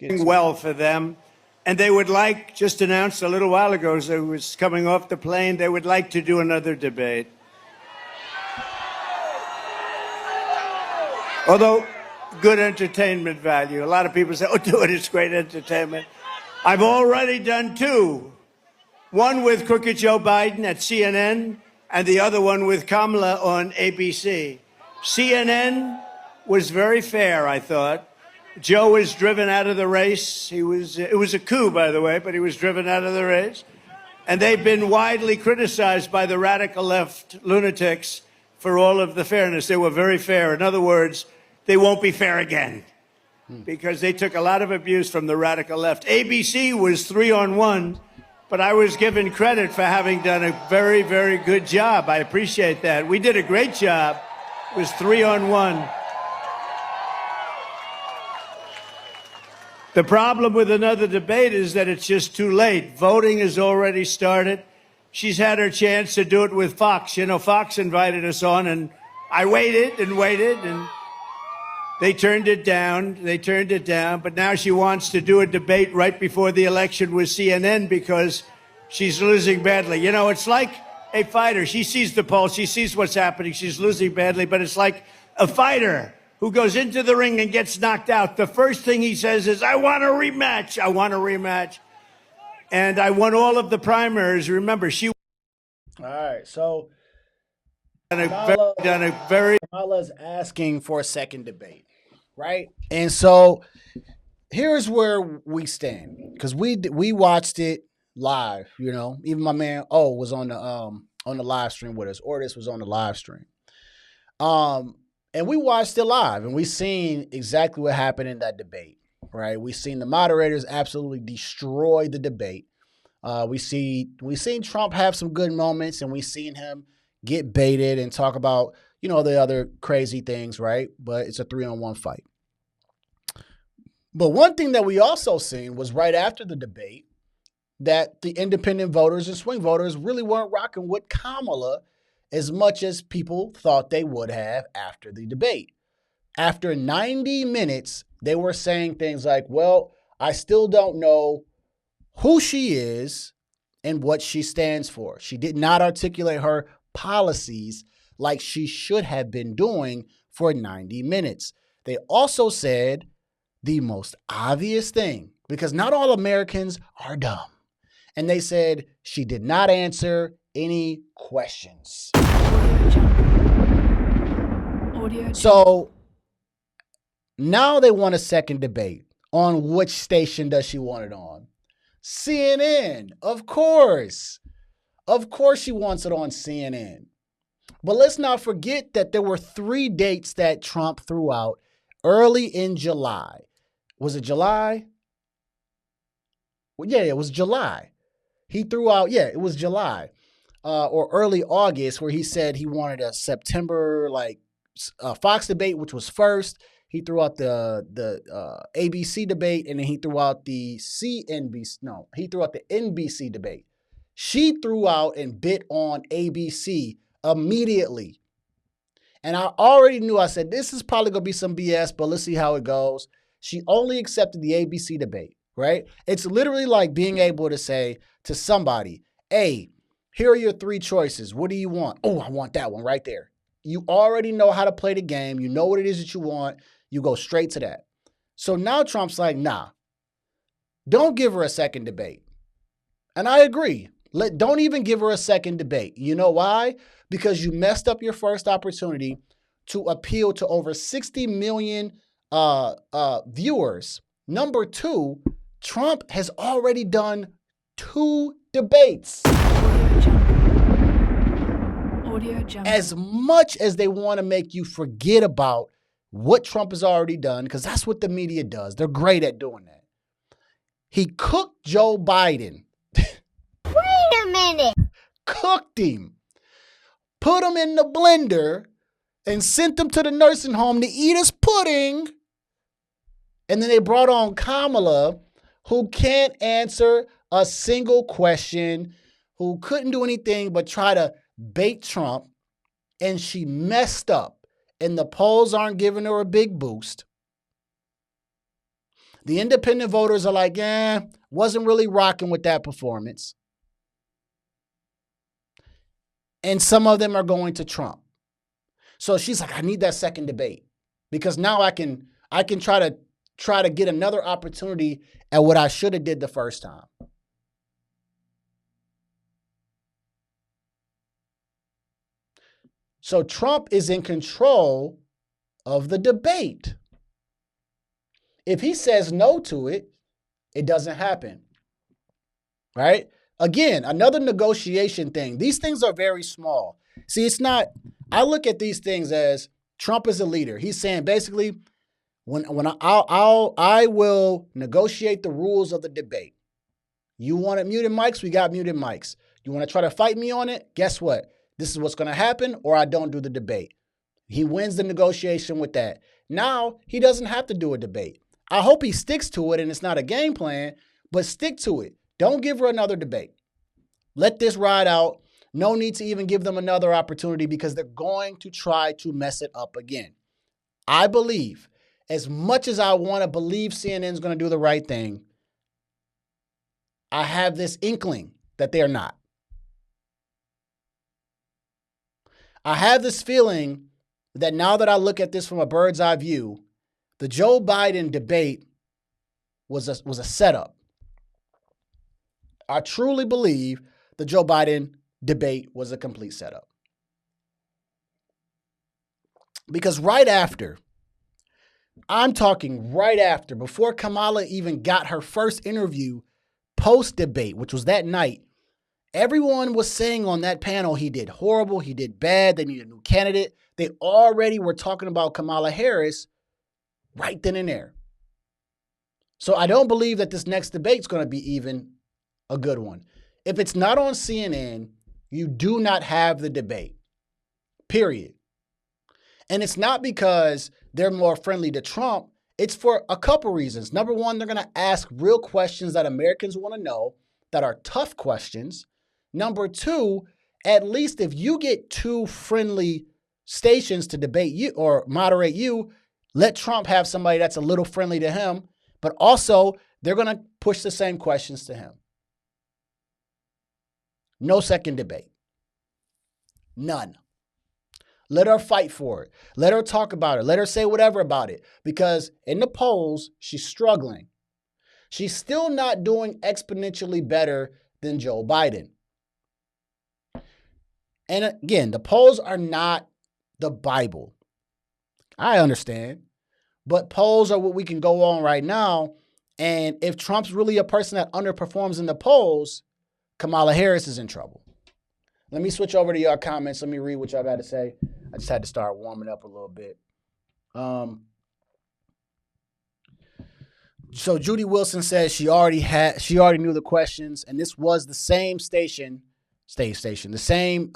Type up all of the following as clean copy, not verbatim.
Well for them. And they would like, just announced a little while ago as I was coming off the plane, they would like to do another debate. Although, good entertainment value. A lot of people say, oh, do it, it's great entertainment. I've already done two. One with Crooked Joe Biden at CNN, and the other one with Kamala on ABC. CNN was very fair, I thought. Joe was driven out of the race. It was a coup, by the way, but he was driven out of the race. And they've been widely criticized by the radical left lunatics for all of the fairness. They were very fair. In other words, they won't be fair again because they took a lot of abuse from the radical left. ABC was 3-on-1, but I was given credit for having done a very, very good job. I appreciate that. We did a great job. It was 3-on-1. The problem with another debate is that it's just too late. Voting has already started. She's had her chance to do it with Fox. You know, Fox invited us on, and I waited, and they turned it down. But now she wants to do a debate right before the election with CNN because she's losing badly. You know, it's like a fighter. She sees the pulse. She sees what's happening. She's losing badly, but it's like a fighter who goes into the ring and gets knocked out. The first thing he says is, I want a rematch. I want a rematch. And I won all of the primaries. Remember, she... All right, so Kamala's asking for a second debate, right? And so here's where we stand, because we watched it live. You know, even my man was on the live stream with us. Ortis was on the live stream, and we watched it live, and we seen exactly what happened in that debate, right? We seen the moderators absolutely destroy the debate. We seen Trump have some good moments, and we seen him get baited and talk about, you know, the other crazy things, right? But it's a 3-on-1 fight. But one thing that we also seen was right after the debate that the independent voters and swing voters really weren't rocking with Kamala as much as people thought they would have after the debate. After 90 minutes, they were saying things like, well, I still don't know who she is and what she stands for. She did not articulate her policies like she should have been doing for 90 minutes. They also said the most obvious thing, because not all Americans are dumb. And they said she did not answer any questions. So now they want a second debate. On which station does she want it on? CNN, of course. Of course she wants it on CNN. But let's not forget that there were 3 dates that Trump threw out early in July. Was it July? Well, yeah, it was July. He threw out, it was July or early August, where he said he wanted a September Fox debate, which was first. He threw out the ABC debate, and then he threw out the NBC debate. She threw out and bit on ABC immediately. And I already knew, I said, this is probably going to be some BS, but let's see how it goes. She only accepted the ABC debate, right? It's literally like being able to say to somebody, hey, here are your 3 choices. What do you want? Oh, I want that one right there. You already know how to play the game. You know what it is that you want. You go straight to that. So now Trump's like, nah, don't give her a second debate. And I agree. Don't even give her a second debate. You know why? Because you messed up your first opportunity to appeal to over 60 million viewers. Number 2, Trump has already done 2 debates. As much as they want to make you forget about what Trump has already done, because that's what the media does. They're great at doing that. He cooked Joe Biden. Wait a minute. Cooked him. Put him in the blender and sent him to the nursing home to eat his pudding. And then they brought on Kamala, who can't answer a single question, who couldn't do anything but try to bait Trump, and she messed up, and the polls aren't giving her a big boost. The independent voters are like, wasn't really rocking with that performance. And some of them are going to Trump. So she's like, I need that second debate because now I can try to get another opportunity at what I should have did the first time. So Trump is in control of the debate. If he says no to it, it doesn't happen. Right? Again, another negotiation thing. These things are very small. See, it's not, I look at these things as Trump is a leader. He's saying basically, when I will negotiate the rules of the debate. You wanted muted mics, we got muted mics. You want to try to fight me on it? Guess what? This is what's going to happen, or I don't do the debate. He wins the negotiation with that. Now, he doesn't have to do a debate. I hope he sticks to it and it's not a game plan, but stick to it. Don't give her another debate. Let this ride out. No need to even give them another opportunity because they're going to try to mess it up again. I believe, as much as I want to believe CNN's going to do the right thing, I have this inkling that they're not. I have this feeling that now that I look at this from a bird's eye view, the Joe Biden debate was a setup. I truly believe the Joe Biden debate was a complete setup. Because right after, I'm talking right after, before Kamala even got her first interview post-debate, which was that night, everyone was saying on that panel he did horrible, he did bad, they need a new candidate. They already were talking about Kamala Harris right then and there. So I don't believe that this next debate's going to be even a good one. If it's not on CNN, you do not have the debate, period. And it's not because they're more friendly to Trump. It's for a couple reasons. Number one, they're going to ask real questions that Americans want to know, that are tough questions. Number two, at least if you get two friendly stations to debate you or moderate you, let Trump have somebody that's a little friendly to him, but also they're going to push the same questions to him. No second debate. None. Let her fight for it. Let her talk about it. Let her say whatever about it. Because in the polls, she's struggling. She's still not doing exponentially better than Joe Biden. And again, the polls are not the Bible. I understand. But polls are what we can go on right now. And if Trump's really a person that underperforms in the polls, Kamala Harris is in trouble. Let me switch over to your comments. Let me read what y'all got to say. I just had to start warming up a little bit. So Judy Wilson says she already knew the questions, and this was the same station, the same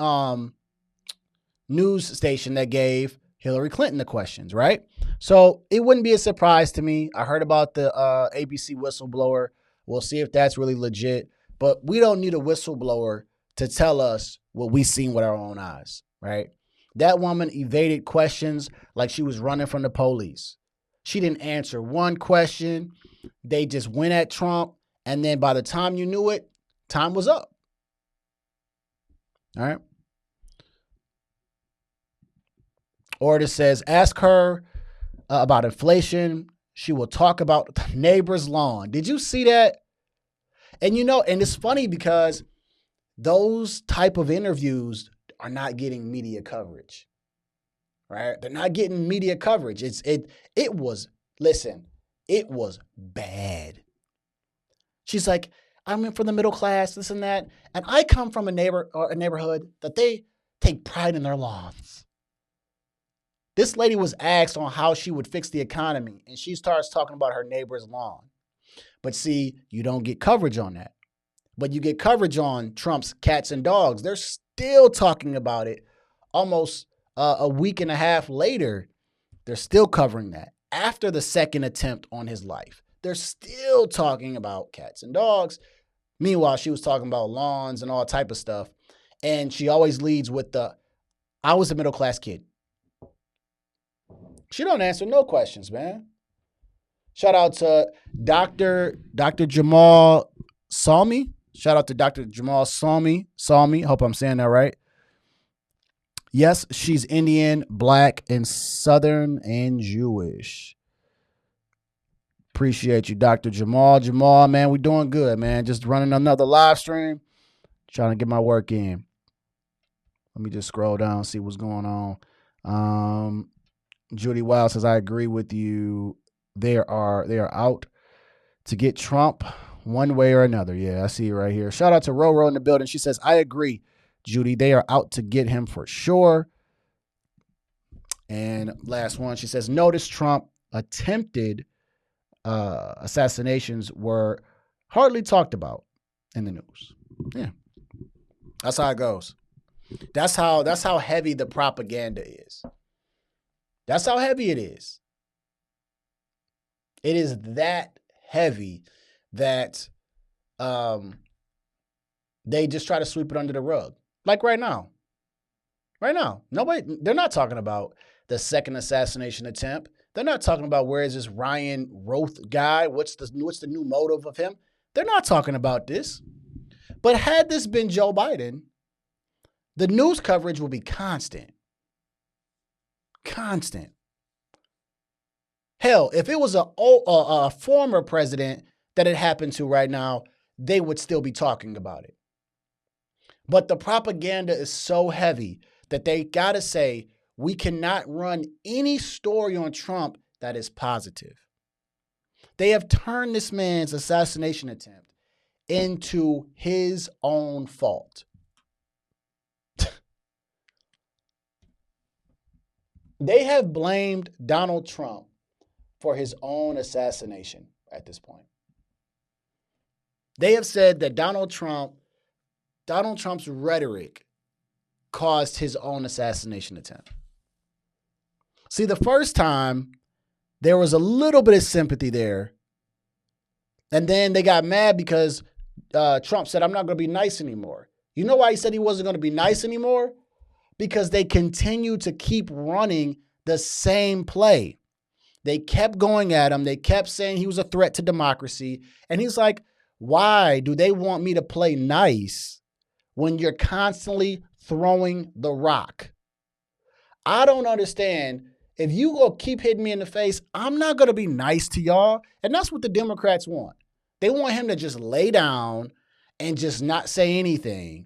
news station that gave Hillary Clinton the questions, right? So it wouldn't be a surprise to me. I heard about the ABC whistleblower. We'll see if that's really legit, but we don't need a whistleblower to tell us what we've seen with our own eyes, right? That woman evaded questions like she was running from the police. She didn't answer one question. They just went at Trump. And then by the time you knew it, time was up. All right. Order says, ask her about inflation. She will talk about the neighbor's lawn. Did you see that? And and it's funny because those type of interviews are not getting media coverage, right? They're not getting media coverage. It was bad. She's like, I'm in from the middle class, this and that. And I come from a neighborhood that they take pride in their lawns. This lady was asked on how she would fix the economy, and she starts talking about her neighbor's lawn. But see, you don't get coverage on that. But you get coverage on Trump's cats and dogs. They're still talking about it almost a week and a half later. They're still covering that. After the second attempt on his life, they're still talking about cats and dogs. Meanwhile, she was talking about lawns and all type of stuff. And she always leads with I was a middle-class kid. She don't answer no questions, man. Shout out to Dr. Jamal Salmi. Shout out to Dr. Jamal Salmi. Hope I'm saying that right. Yes, she's Indian, black, and Southern, and Jewish. Appreciate you, Dr. Jamal. Jamal, man, we doing good, man. Just running another live stream. Trying to get my work in. Let me just scroll down, see what's going on. Judy Wild says, I agree with you. They are out to get Trump one way or another. Yeah, I see it right here. Shout out to Roro in the building. She says, I agree, Judy. They are out to get him for sure. And last one, she says, notice Trump attempted assassinations were hardly talked about in the news. Yeah, that's how it goes. That's how heavy the propaganda is. That's how heavy it is. It is that heavy that they just try to sweep it under the rug. Like right now. Right now. They're not talking about the second assassination attempt. They're not talking about where is this Ryan Roth guy? What's the new motive of him? They're not talking about this. But had this been Joe Biden, the news coverage will be constant. Constant. Hell, if it was a former president that it happened to right now, they would still be talking about it. But the propaganda is so heavy that they got to say, we cannot run any story on Trump that is positive. They have turned this man's assassination attempt into his own fault. They have blamed Donald Trump for his own assassination at this point. They have said that Donald Trump's rhetoric caused his own assassination attempt. See, the first time, there was a little bit of sympathy there. And then they got mad because Trump said, I'm not going to be nice anymore. You know why he said he wasn't going to be nice anymore? Because they continue to keep running the same play. They kept going at him. They kept saying he was a threat to democracy. And he's like, why do they want me to play nice when you're constantly throwing the rock? I don't understand. If you go keep hitting me in the face, I'm not going to be nice to y'all. And that's what the Democrats want. They want him to just lay down and just not say anything.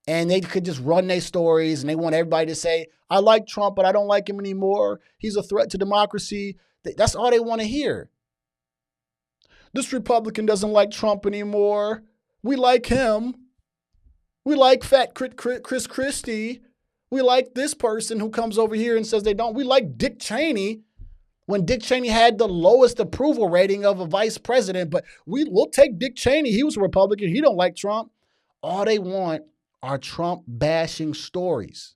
And they could just run their stories, and they want everybody to say, I like Trump, but I don't like him anymore. He's a threat to democracy. That's all they want to hear. This Republican doesn't like Trump anymore. We like him. We like fat Chris Christie. We like this person who comes over here and says they don't. We like Dick Cheney when Dick Cheney had the lowest approval rating of a vice president, but we'll take Dick Cheney. He was a Republican. He don't like Trump. All they want are Trump bashing stories.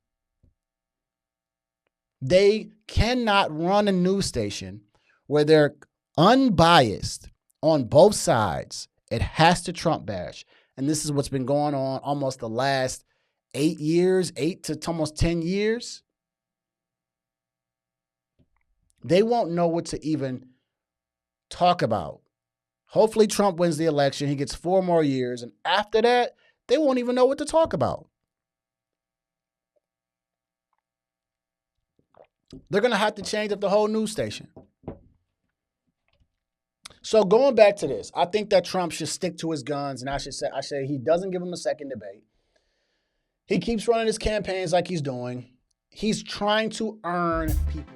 They cannot run a news station where they're unbiased on both sides. It has to Trump bash. And this is what's been going on almost the last 8 years, 8 to almost 10 years. They won't know what to even talk about. Hopefully Trump wins the election. He gets 4 more years. And after that, they won't even know what to talk about. They're going to have to change up the whole news station. So going back to this, I think that Trump should stick to his guns. And I say he doesn't give him a second debate. He keeps running his campaigns like he's doing. He's trying to earn people.